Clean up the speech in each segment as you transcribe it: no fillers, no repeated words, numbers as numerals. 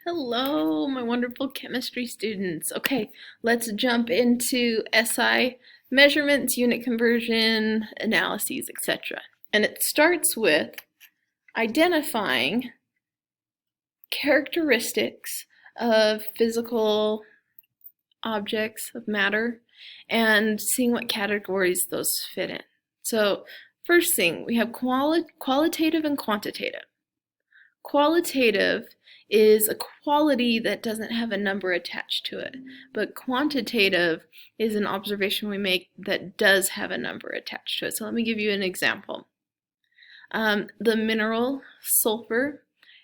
Hello, my wonderful chemistry students. Okay, let's jump into SI measurements, unit conversion, analyses, etc. And it starts with identifying characteristics of physical objects of matter and seeing what categories those fit in. So first thing, we have qualitative and quantitative. Qualitative is a quality that doesn't have a number attached to it, but quantitative is an observation we make that does have a number attached to it. So let me give you an example. The mineral sulfur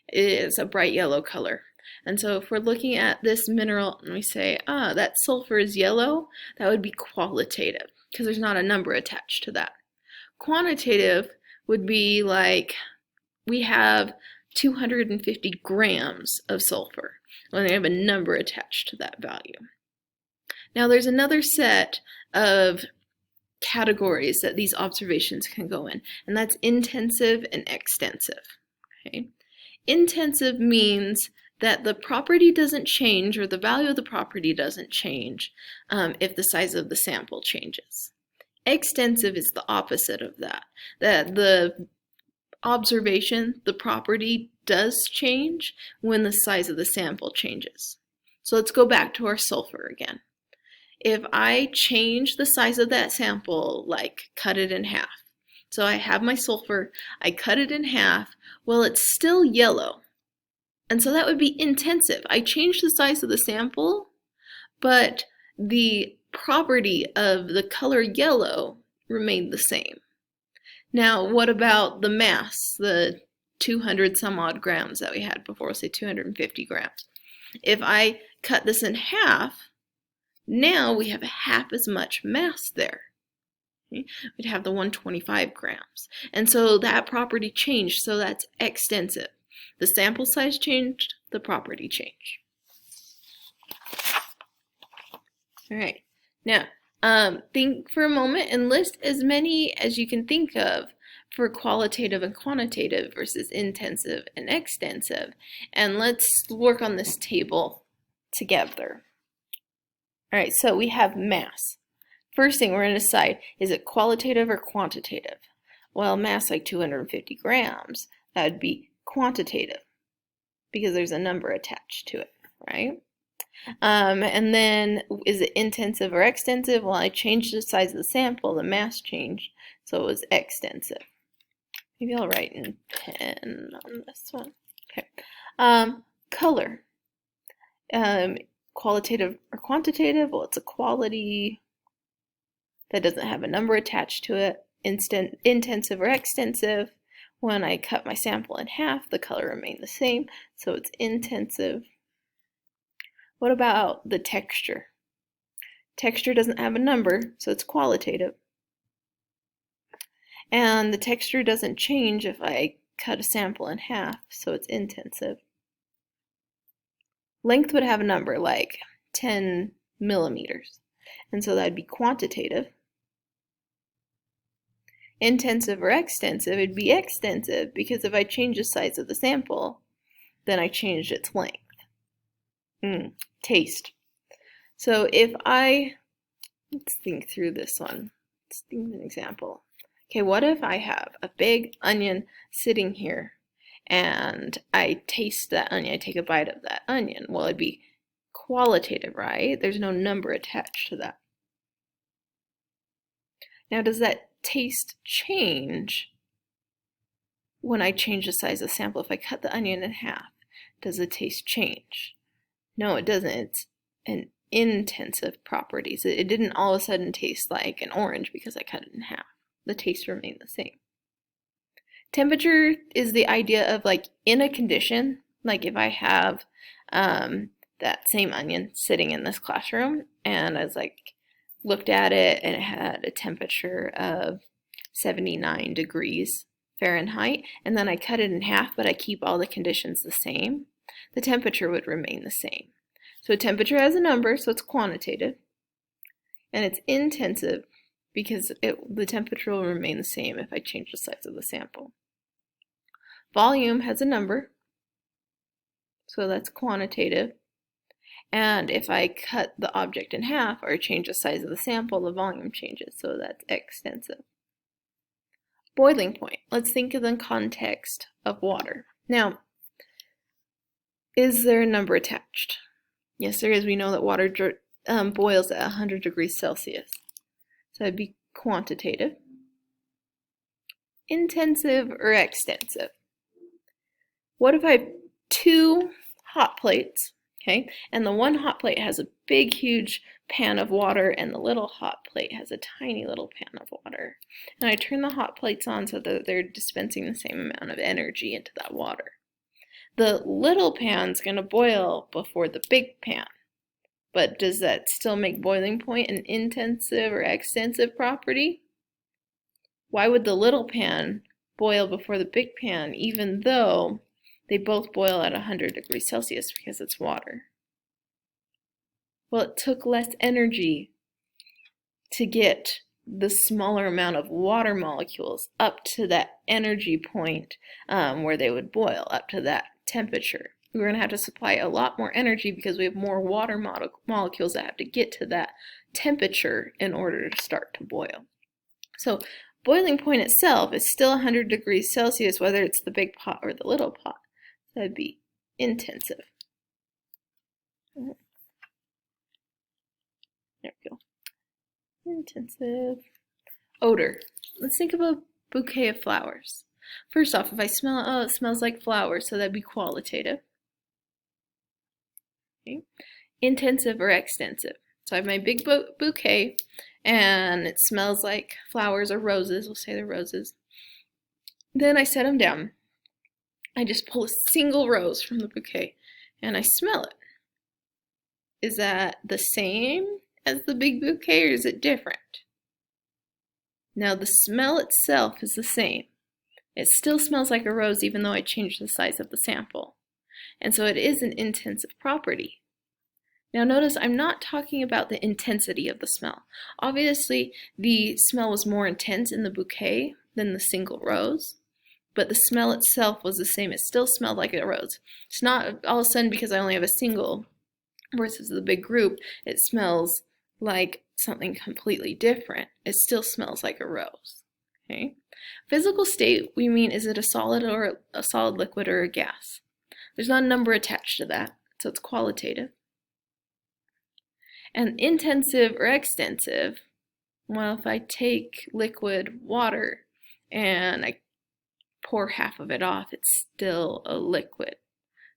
is a bright yellow color. And so if we're looking at this mineral and we say, that sulfur is yellow, that would be qualitative because there's not a number attached to that. Quantitative would be like we have 250 grams of sulfur when they have a number attached to that value. Now there's another set of categories that these observations can go in, and that's intensive and extensive. Okay? Intensive means that the property doesn't change, or the value of the property doesn't change if the size of the sample changes. Extensive is the opposite of that, that the observation, the property does change when the size of the sample changes. So let's go back to our sulfur again. If I change the size of that sample, like cut it in half, so I have my sulfur, I cut it in half, well, it's still yellow. And so that would be intensive. I changed the size of the sample, but the property of the color yellow remained the same. Now, what about the mass, the 200 some odd grams that we had before, we'll say 250 grams. If I cut this in half, now we have half as much mass there. Okay? We'd have the 125 grams. And so that property changed, so that's extensive. The sample size changed, the property changed. All right, now think for a moment and list as many as you can think of for qualitative and quantitative versus intensive and extensive. And let's work on this table together. All right, so we have mass. First thing we're going to decide, is it qualitative or quantitative? Well, mass like 250 grams, that would be quantitative because there's a number attached to it, right? And then, is it intensive or extensive? Well, I changed the size of the sample, the mass changed, so it was extensive. Maybe I'll write in pen on this one. Okay. Color. Qualitative or quantitative? Well, it's a quality that doesn't have a number attached to it. Intensive or extensive? When I cut my sample in half, the color remained the same, so it's intensive. What about the texture? Texture doesn't have a number, so it's qualitative. And the texture doesn't change if I cut a sample in half, so it's intensive. Length would have a number, like 10 millimeters, and so that'd be quantitative. Intensive or extensive, it'd be extensive, because if I change the size of the sample, then I changed its length. Taste. So if let's think through this one. Let's think of an example. Okay, what if I have a big onion sitting here and I taste that onion, I take a bite of that onion? Well, it'd be qualitative, right? There's no number attached to that. Now, does that taste change when I change the size of the sample? If I cut the onion in half, does the taste change? No, it doesn't. It's an intensive property. So it didn't all of a sudden taste like an orange because I cut it in half. The taste remained the same. Temperature is the idea of, like, in a condition, like if I have that same onion sitting in this classroom and I was like, looked at it and it had a temperature of 79 degrees Fahrenheit, and then I cut it in half, but I keep all the conditions the same, the temperature would remain the same. So temperature has a number, so it's quantitative, and it's intensive because the temperature will remain the same if I change the size of the sample. Volume has a number, so that's quantitative. And if I cut the object in half or change the size of the sample, the volume changes, so that's extensive. Boiling point. Let's think of the context of water. Now, is there a number attached? Yes, there is. We know that water boils at 100 degrees Celsius. So that'd be quantitative. Intensive or extensive? What if I have two hot plates, okay, and the one hot plate has a big, huge pan of water, and the little hot plate has a tiny little pan of water. And I turn the hot plates on so that they're dispensing the same amount of energy into that water. The little pan's going to boil before the big pan. But does that still make boiling point an intensive or extensive property? Why would the little pan boil before the big pan, even though they both boil at 100 degrees Celsius because it's water? Well, it took less energy to get the smaller amount of water molecules up to that energy point where they would boil, up to that temperature. We're going to have to supply a lot more energy because we have more water molecules that have to get to that temperature in order to start to boil. So boiling point itself is still 100 degrees Celsius, whether it's the big pot or the little pot. So that'd be intensive. There we go. Intensive. Odor. Let's think of a bouquet of flowers. First off, if I smell it, oh, it smells like flowers, so that'd be qualitative. Okay. Intensive or extensive. So I have my big bouquet, and it smells like flowers or roses. We'll say they're roses. Then I set them down. I just pull a single rose from the bouquet, and I smell it. Is that the same as the big bouquet, or is it different? Now the smell itself is the same. It still smells like a rose even though I changed the size of the sample. And so it is an intensive property. Now notice I'm not talking about the intensity of the smell. Obviously the smell was more intense in the bouquet than the single rose, but the smell itself was the same. It still smelled like a rose. It's not all of a sudden because I only have a single versus the big group, it smells like something completely different. It still smells like a rose. Okay? Physical state, we mean, is it a solid or a solid liquid or a gas? There's not a number attached to that, so it's qualitative. And intensive or extensive, well, if I take liquid water and I pour half of it off, it's still a liquid.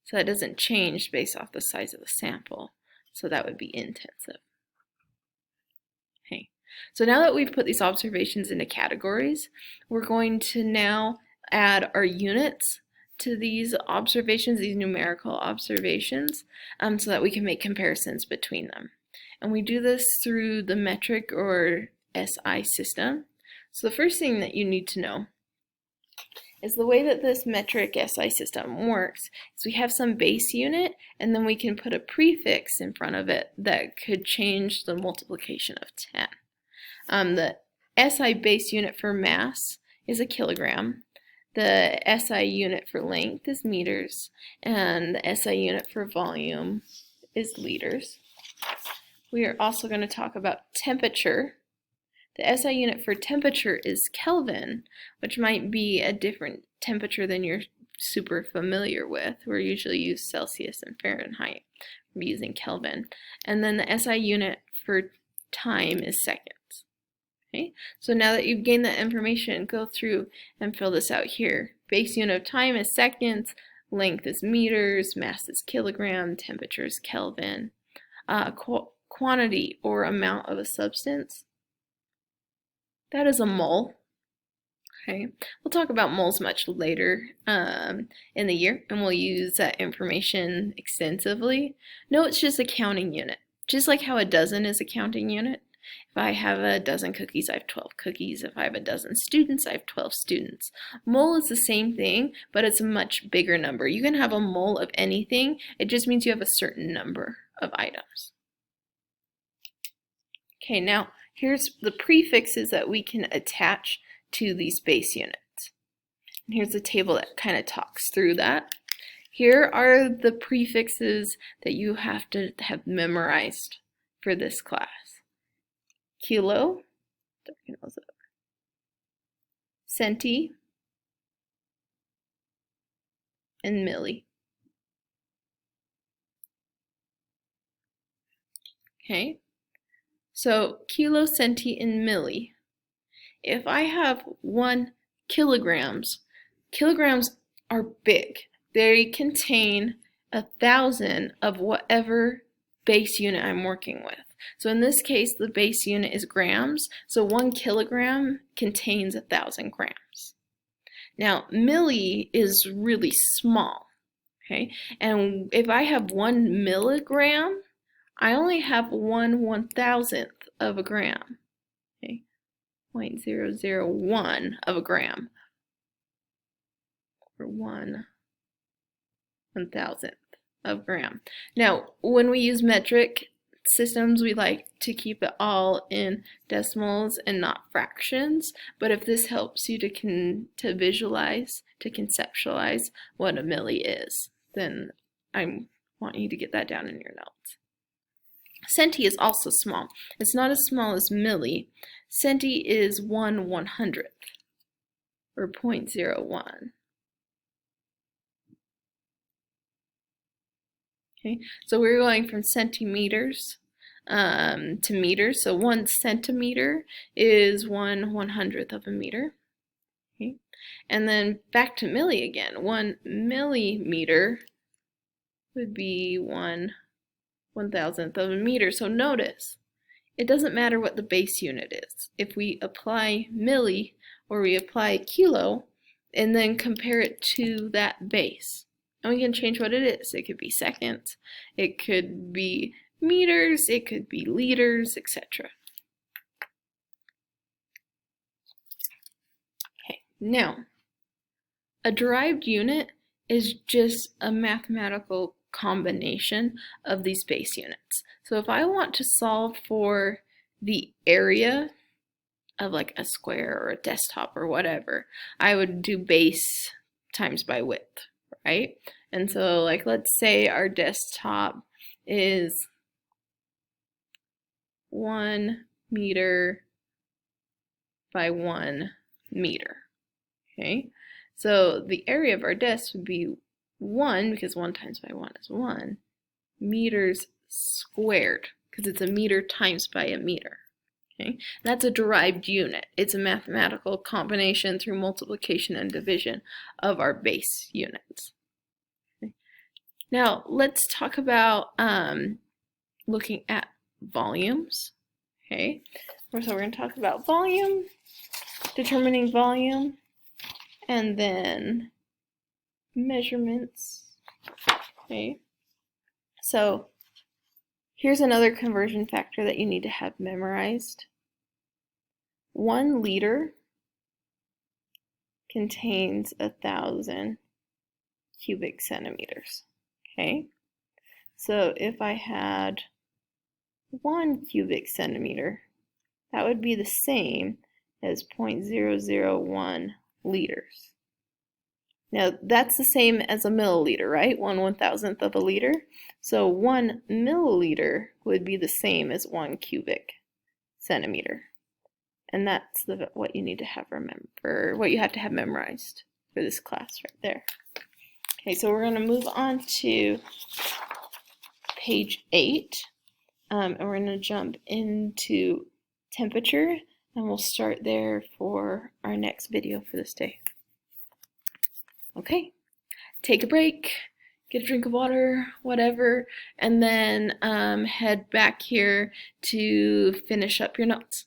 So that doesn't change based off the size of the sample. So that would be intensive. Okay. So now that we've put these observations into categories, we're going to now add our units to these observations, these numerical observations, so that we can make comparisons between them. And we do this through the metric or SI system. So the first thing that you need to know is the way that this metric SI system works is we have some base unit and then we can put a prefix in front of it that could change the multiplication of 10. The SI base unit for mass is a kilogram. The SI unit for length is meters, and the SI unit for volume is liters. We are also going to talk about temperature. The SI unit for temperature is Kelvin, which might be a different temperature than you're super familiar with. We usually use Celsius and Fahrenheit. We're using Kelvin. And then the SI unit for time is seconds. Okay? So now that you've gained that information, go through and fill this out here. Base unit of time is seconds, length is meters, mass is kilogram, temperature is Kelvin. Quantity or amount of a substance, that is a mole. Okay, we'll talk about moles much later in the year, and we'll use that information extensively. No, it's just a counting unit. Just like how a dozen is a counting unit. If I have a dozen cookies, I have 12 cookies. If I have a dozen students, I have 12 students. Mole is the same thing, but it's a much bigger number. You can have a mole of anything. It just means you have a certain number of items. Okay, now here's the prefixes that we can attach to these base units. And here's the table that kind of talks through that. Here are the prefixes that you have to have memorized for this class. Kilo, darken those up. Centi, and milli. Okay, so kilo, centi, and milli. If I have 1 kilograms, kilograms are big. They contain 1,000 of whatever base unit I'm working with. So in this case, the base unit is grams, so 1 kilogram contains 1,000 grams. Now, milli is really small, okay? And if I have 1 milligram, I only have 1/1000th of a gram, okay? 0.001 of a gram, or 1/1000th of a gram. Now, when we use metric systems, we like to keep it all in decimals and not fractions, but if this helps you to visualize, to conceptualize what a milli is, then I want you to get that down in your notes. Centi is also small. It's not as small as milli. Centi is 1/100th, or 0.01. Okay, so we're going from centimeters to meters. So 1 centimeter is 1/100th of a meter. Okay, and then back to milli again. 1 millimeter would be 1/1000th of a meter. So notice, it doesn't matter what the base unit is. If we apply milli or we apply kilo and then compare it to that base, and we can change what it is. It could be seconds, it could be meters, it could be liters, etc. Okay, now, a derived unit is just a mathematical combination of these base units. So if I want to solve for the area of like a square or a desktop or whatever, I would do base times by width, right? And so like let's say our desktop is 1 meter by 1 meter. Okay, so the area of our desk would be 1, because 1 times by 1 is 1, meters squared, because it's a meter times by a meter. Okay, that's a derived unit. It's a mathematical combination through multiplication and division of our base units. Okay. Now let's talk about looking at volumes. Okay, so we're going to talk about volume, determining volume, and then measurements. Okay, so here's another conversion factor that you need to have memorized. 1 liter contains 1,000 cubic centimeters. Okay, so if I had 1 cubic centimeter, that would be the same as 0.001 liters. Now that's the same as a milliliter, right? 1/1000th of a liter. So 1 milliliter would be the same as 1 cubic centimeter. And that's what you need to have what you have to have memorized for this class right there. Okay, so we're going to move on to page 8, and we're going to jump into temperature, and we'll start there for our next video for this day. Okay, take a break, get a drink of water, whatever, and then head back here to finish up your notes.